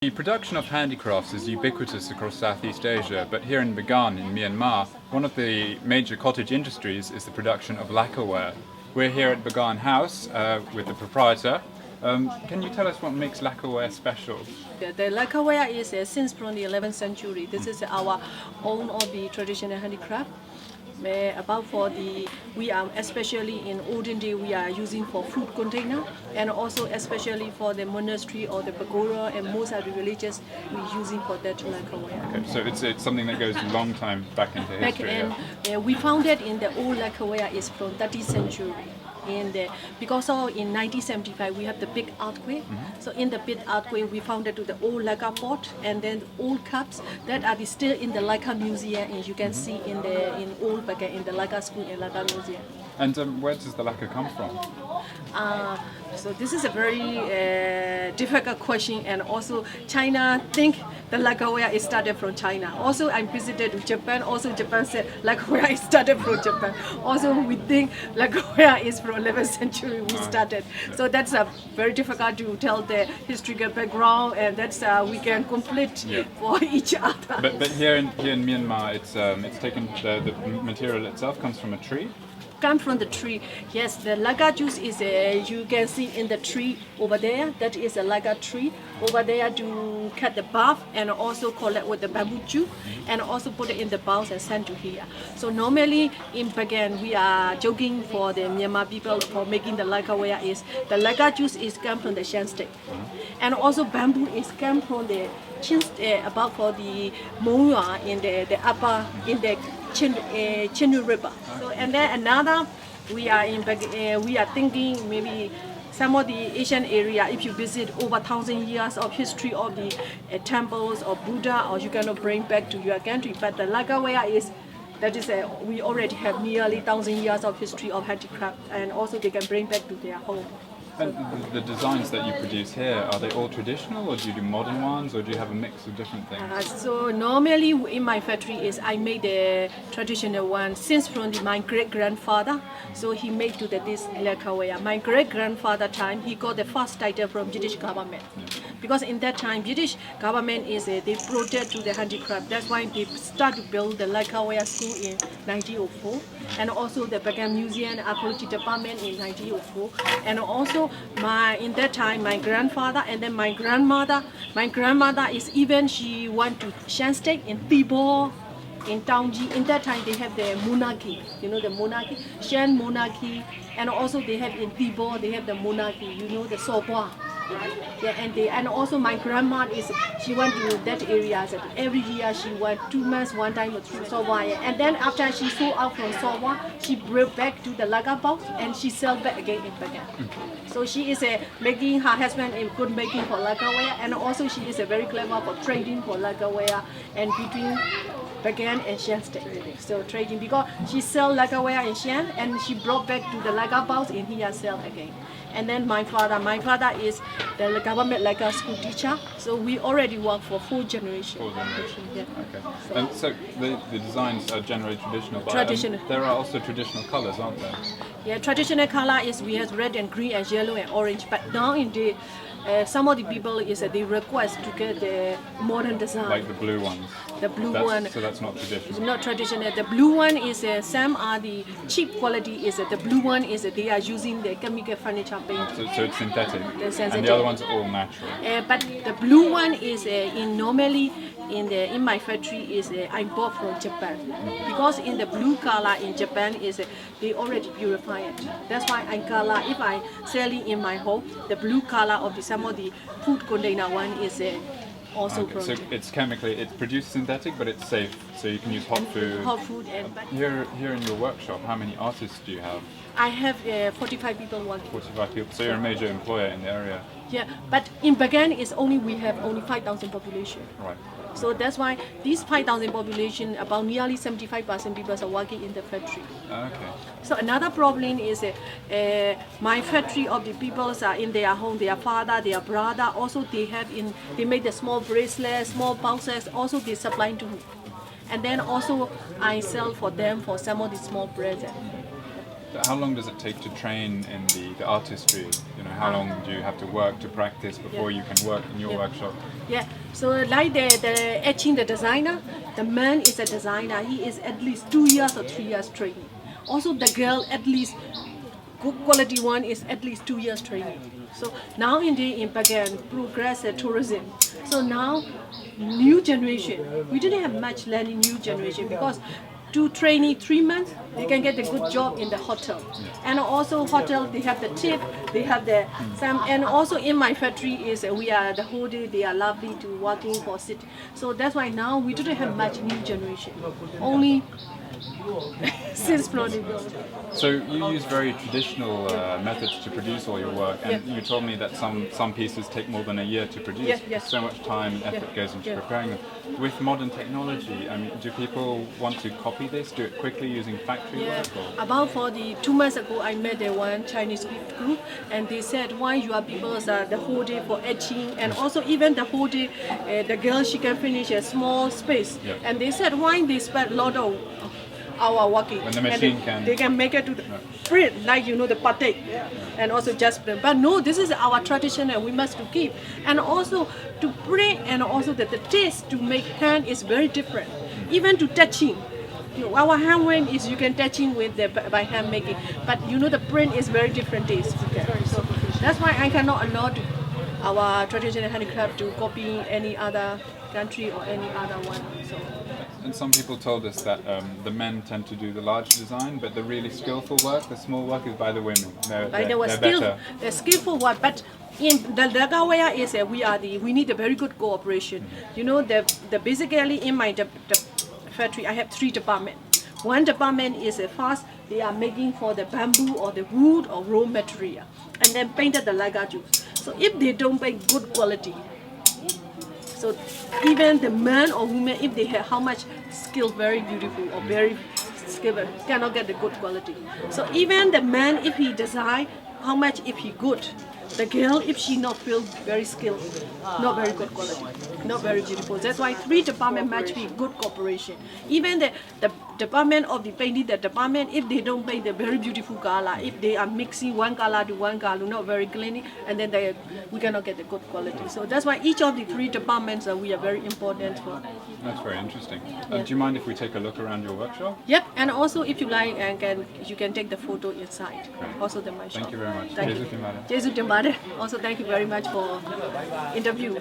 The production of handicrafts is ubiquitous across Southeast Asia, but here in Bagan, in Myanmar, one of the major cottage industries is the production of lacquerware. We're here at Bagan House with the proprietor. Can you tell us what makes lacquerware special? The lacquerware is since from the 11th century. This is our own of the traditional handicraft. We are especially in olden day we are using for food container, and also especially for the monastery or the pagoda, and most of the religious we're using for that lacquerware. Okay, so it's something that goes a long time back into history. We found that in the old lacquerware is from 30th century. Because in 1975 we have the big earthquake. So in the big earthquake we found that to the old lacquer pot and then old cups that are still in the lacquer museum, and you can see in old Bagan in the lacquer school and lacquer museum. And where does the lacquer come from? So this is a very difficult question, and also China think the lacquerware is started from China. Also I visited Japan, also Japan said lacquerware is started from Japan. Also we think lacquerware is from 11th century we started. So that's very difficult to tell the historical background, and that's we can complete for each other. But here in Myanmar it's taken, the material itself comes from a tree? Come from the tree. Yes, the lacquer juice is you can see in the tree over there. That is a lacquer tree. Over there to cut the bark and also collect with the bamboo juice and also put it in the bowls and send to here. So normally in Bagan we are joking for the Myanmar people for making the lacquerware is the lacquer juice is come from the shan stick, and also bamboo is come from the chin about for the moya in the upper in the Chindu River. So and then another we are we are thinking maybe some of the Asian area, if you visit over 1,000 years of history of the temples of Buddha, or you cannot bring back to your country. But the lacquerware is we already have nearly 1,000 years of history of handicraft, and also they can bring back to their home. And the designs that you produce here, are they all traditional, or do you do modern ones, or do you have a mix of different things? So normally in my factory is I made the traditional one since from my great-grandfather. So he made to this lacquerware. My great-grandfather time he got the first title from British government. Because in that time British government is they protect to the handicraft. That's why they start to build the lacquerware school in 1904, and also the Bagan Museum and Archaeology Department in 1904, and also in that time my grandfather and then my grandmother is even she went to Shan-State in Thibaw, in Taungji. In that time they have the monarchy, you know the monarchy, Shan monarchy, and also they have in Thibaw they have the monarchy, you know the Sobwa. Yeah, and also my grandma she went to that area. So every year she went 2 months one time to Sobwa, and then after she sold out from Sobwa, she brought back to the lacquer box and she sell back again in Bagan. So she is making her husband a good making for lacquerware, and also she is very clever for trading for lacquerware and between Bagan and Shan State. So trading because she sell lacquerware in Shan and she brought back to the lacquer box and here sell again. And then my father is the government lacquer school teacher. So we already work for 4 generations. 4 generations. Yeah. Okay. So the designs are generally traditional, but traditional. There are also traditional colors, aren't there? Yeah, traditional color is we have red and green and yellow and orange. But now in the some of the people they request to get the modern design. Like the blue ones. The blue one. So that's not traditional. It's not traditional. The blue one is some are the cheap quality. Is the blue one is they are using the chemical furniture paint. So it's synthetic. Synthetic. And the other ones are all natural. But the blue one is normally in my factory is I bought from Japan, because in the blue color in Japan is they already purify it. That's why I color if I selling in my home the blue color of some of the food container one is also from So it's produced synthetic, but it's safe, so you can use hot food. Hot food Here in your workshop, how many artists do you have? I have 45 people working. 45 people. So you're a major employer in the area. Yeah, but in Bagan we have only 5,000 population. Right. So that's why these 5,000 population, about nearly 75% people are working in the factory. Okay. So another problem is my factory of the people are in their home, their father, their brother, also they make the small bracelets, small boxes, also they supply to me. And then also I sell for them for some of the small presents. How long does it take to train in the artistry? You know, how long do you have to work to practice before you can work in your workshop? Yeah, so like the etching, the designer, the man is a designer. He is at least 2 years or 3 years training. Also, the girl at least good quality one is at least 2 years training. So now in Bagan, progress tourism. So now new generation, we didn't have much learning new generation because to trainee 3 months, they can get a good job in the hotel. And also hotel, they have the tip, they have the some, and also in my factory is we are the whole day, they are lovely to working for city. So that's why now we didn't have much new generation. Only since Florida. So you use very traditional methods to produce all your work, and you told me that some pieces take more than a year to produce. Yes. So much time and effort goes into preparing them. With modern technology, I mean, do people want to copy this, do it quickly using factory work? Or? About 2 months ago, I met one Chinese group, and they said, why you are people the whole day for etching, and also even the whole day, the girl, she can finish a small space. And they said, why they spend a lot of hour working. When the machine they can make it to the print, like the patek, and also just print. But no, this is our tradition and we must to keep. And also to print and also the taste to make hand is very different. Even to touching. Our handmade is you can touching with by hand making, but the print is very different taste. So that's why I cannot allow our traditional handicraft to copy any other country or any other one. So. And some people told us that the men tend to do the large design, but the really skillful work, the small work, is by the women. They're better. The skillful work, but in the Lagawaya is we need a very good cooperation. The basically in my the factory I have 3 departments. One department is fast. They are making for the bamboo or the wood or raw material, and then painted the lagaju. So if they don't make good quality. So even the man or woman, if they have how much skill, very beautiful or very skilled, cannot get the good quality. So even the man, if he design, how much if he good, the girl, if she not feel very skilled, not very good quality, not very beautiful. That's why 3 departments must be good cooperation. Even the department of the painting, the department, if they don't paint the very beautiful color, if they are mixing one color to one color, not very clean, and then we cannot get the good quality. So that's why each of the 3 departments we are very important for. That's very interesting. Do you mind if we take a look around your workshop? Yep, and also if you like, you can take the photo inside. Also the my shop. Thank you very much. Thank you. Also thank you very much for interview.